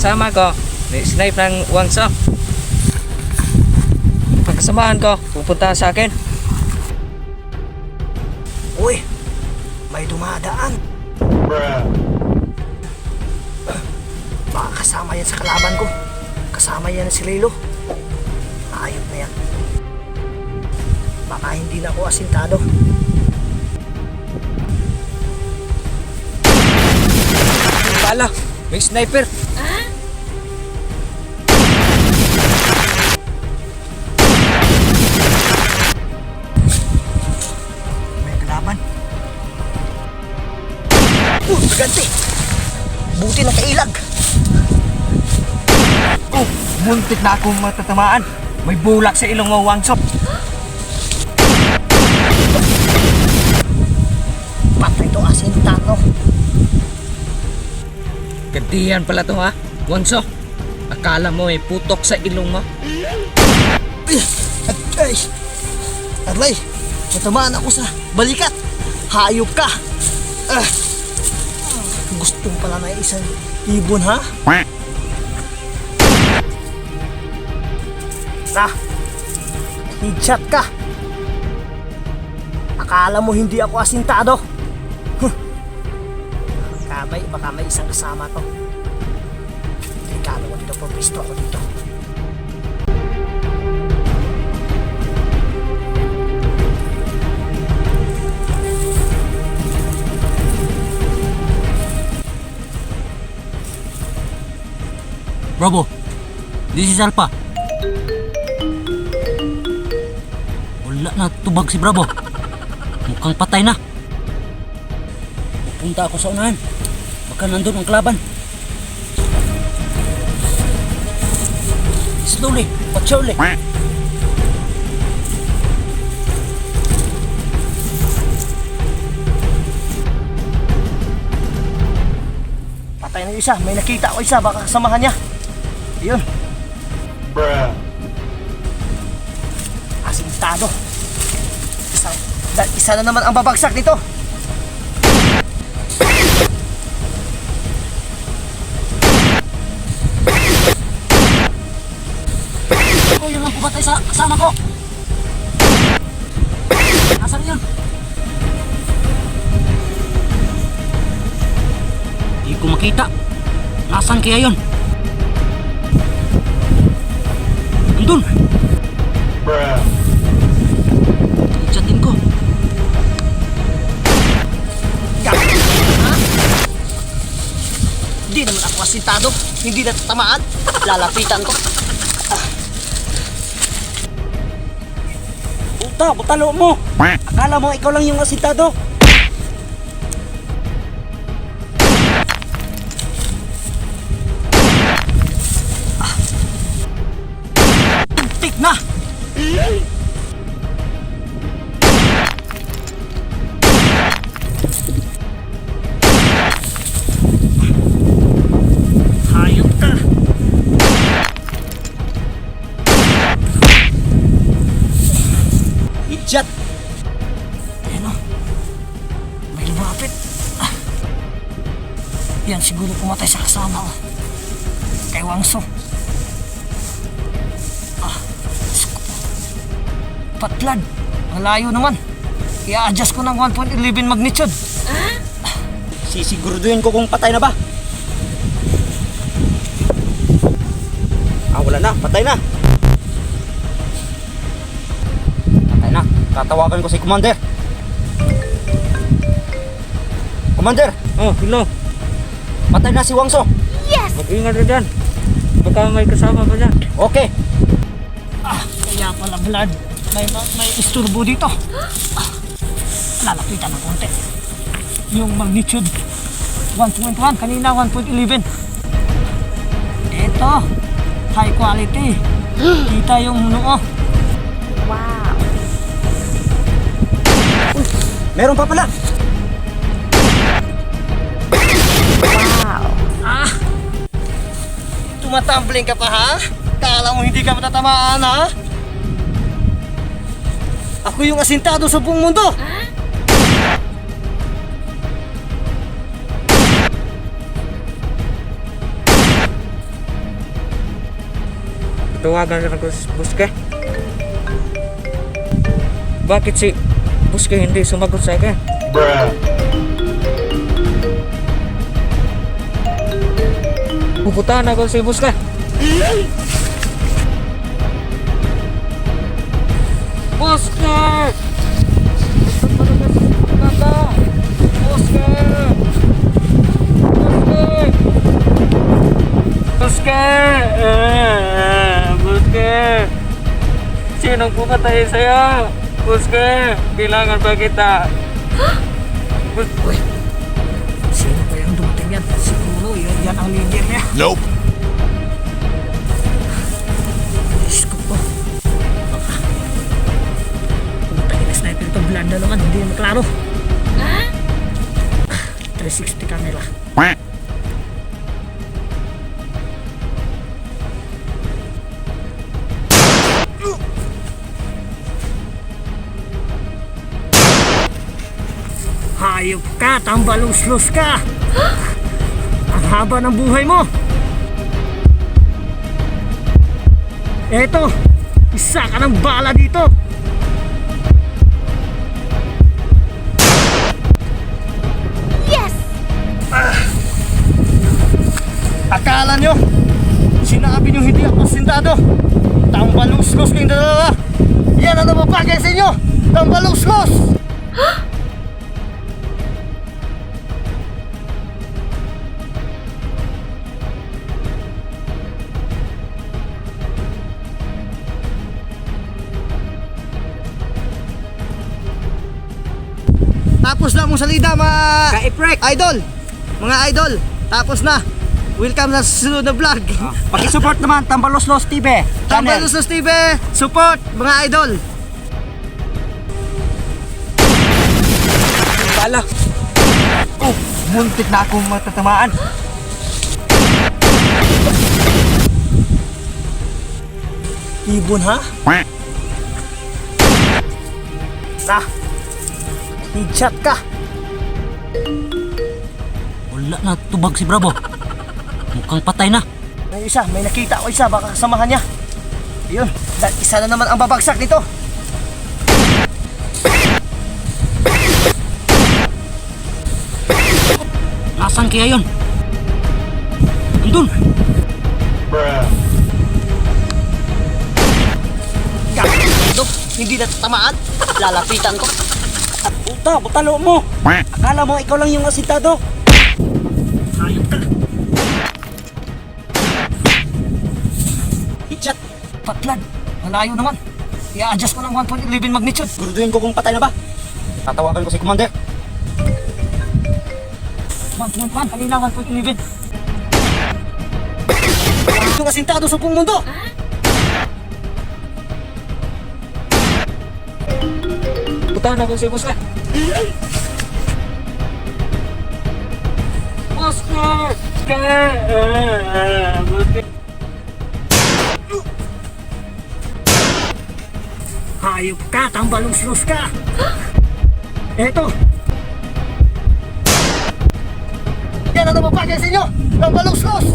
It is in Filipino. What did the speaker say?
kasama ko, snipe ng Wangso. Ang kasamahan ko, pupunta sa akin. Uy, may dumadaan. Baka kasama yan sa kalaban ko. Kasama yan si Rilo. Ayop na yan. Baka hindi na ako asintado. Pala, may sniper. May kalaban. Ganti. Buti na kailag. Muntik na akong matatamaan. May bulak sa ilong mo, Wangso. Patay to asintado. Gantihan pala to ha, Wangso. Akala mo may putok sa ilong mo. Ay, aray, natamaan ako sa balikat. Hayop ka. Gusto pala na isang ibon ha? Na, headshot ka. Akala mo hindi ako asintado? Baka may isang kasama to. Delikado ko dito, pagpisto ako dito. Bravo, this is Alpha. Wala na tubag si Bravo. Mukhang patay na. Pupunta ako sa unahan. Baka nandun ang kalaban. Slowly, but surely. Patay na isa, may nakita ko isa, baka kasamahan niya. Ayun. Asintado. Isa na naman ang babagsak dito. Ako yung ang pumatay sa kasama ko. Nasaan yun? Hindi ko makita. Nasaan kaya yun? Andun. Chatin ko. Hindi naman ako asintado. Hindi na tatamaan. Lalapitan ko. Puta, butalo mo. Akala mo ikaw lang yung asintado. Tuntik na. Hayop ka. Idiot. Ayan o. May lumapit. Yan siguro pumatay sa kasama ko. Kay Wangso. Patlan. Ang layo naman. I-adjust ko ng 1.11 magnitude. Sisiguraduhin ko kung patay na ba. Wala na, patay na. Patay na. Tatawagan ko si Commander. Commander! Oh, hello. Patay na si Wangso. Mag-ingat na dyan. Baka may kasama pa dyan. Okay. Kaya pala blood. May isturbo dito. Lalapitan ng konti. Yung magnitude 1.1, kanina 1.11. Ito, high quality. Kita yung noo. Wow. Meron pa pala. Wow. Tumatumbling ka pa ha? Kala mo hindi ka matatamaan ha? Ako yung asintado sa buong mundo. Tuwagan ko si Buske. Bakit si Buske hindi sumagot sa akin? Pupuntahan ako si Buske. Buske! Buske! Buske! Buske! Sinong pumatay sa'yo? Buske! Kailangan ba kita? Uy, sino ba yung dumating yan? Siguro yan ang leader niya. Nope. Diyos ko po. Putang ina sniper ito. Blood na naman. Hindi naman klaro. 360 camera. Hayop ka, tambalos-los ka. Ang haba ng buhay mo. Eto, isa ka ng bala dito. Yes! Akala nyo, sinabi nyo hindi ako sindado. Tambalos-los kayong dalawa. Yan ang namapagay sa inyo. Tambalos-los. Tapos na mong salida mga Ka-Iprek! idol. Mga idol, tapos na. Welcome sa susunod na vlog. Pakisupport naman, Tambalos-Los TV. Tambalos sa TV, support mga idol. Bala! Oh, muntik na akong matatamaan. Ibon ha? Sa. Headshot ka. Wala na tubag si Bravo. Mukhang patay na. May isa, may nakita ko isa, baka kasamahan niya. Yun, dahil isa na naman ang babagsak dito. Nasaan kaya yun? Andun! Dok, hindi na tamaan. Lalapitan ko. Puta, butalo mo! Akala mo ikaw lang yung asintado. Hayop ka. Hitchat! Patlan, malayo naman. I-adjust ko ng 1.11 magnitude. Guruduhin ko kung patay na ba? Tatawagan ko si Commander. 1.1, kanina 1.11. Itong asintado sa buong mundo. Pupuntahan ako si Buske. Buske! Buske! Hayop ka, tambalos-los ka. Eto. Yan ang namapagay sa inyo. Tambalos-los.